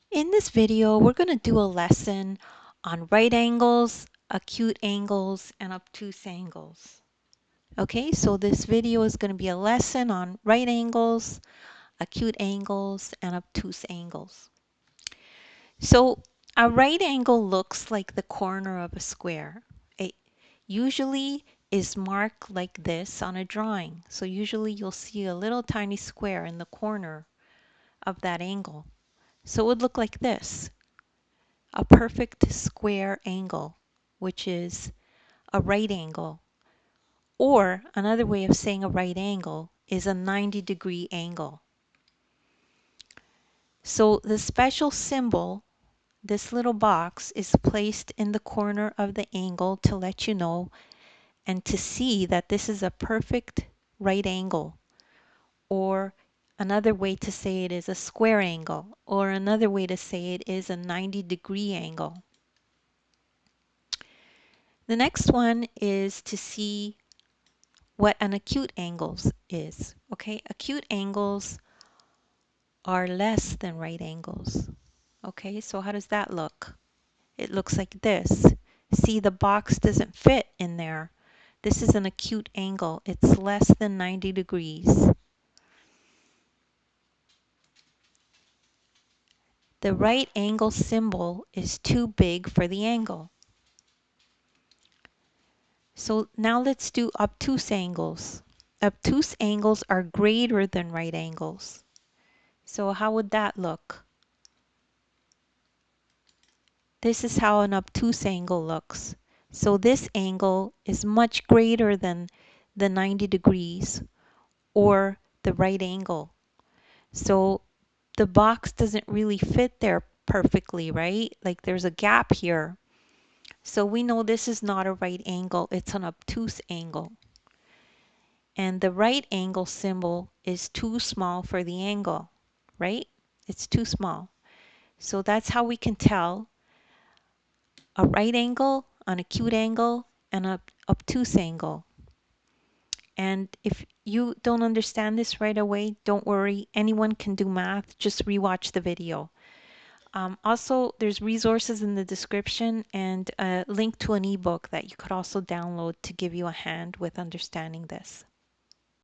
In this video, we're going to do a lesson on right angles, acute angles, and obtuse angles. Okay, so this video is going to be a lesson on right angles, acute angles, and obtuse angles. So a right angle looks like the corner of a square. It usually is marked like this on a drawing. So usually you'll see a little tiny square in the corner of that angle. So it would look like this. A perfect square angle, which is a right angle. Or another way of saying a right angle is a 90-degree angle. So the special symbol, this little box, is placed in the corner of the angle to let you know and to see that this is a perfect right angle. Or another way to say it is a square angle. Or another way to say it is a 90-degree angle. The next one is to see what an acute angle is. Okay, acute angles are less than right angles. Okay, so how does that look? It looks like this. See, the box doesn't fit in there. This is an acute angle. It's less than 90 degrees. The right angle symbol is too big for the angle. So now let's do obtuse angles. Obtuse angles are greater than right angles. So how would that look? This is how an obtuse angle looks. So this angle is much greater than the 90 degrees or the right angle. So the box doesn't really fit there perfectly, right? Like there's a gap here. So we know this is not a right angle, it's an obtuse angle. And the right angle symbol is too small for the angle, right? It's too small. So that's how we can tell a right angle, an acute angle, and an obtuse angle. And if you don't understand this right away, don't worry. Anyone can do math. Just rewatch the video. Also, there's resources in the description and a link to an ebook that you could also download to give you a hand with understanding this.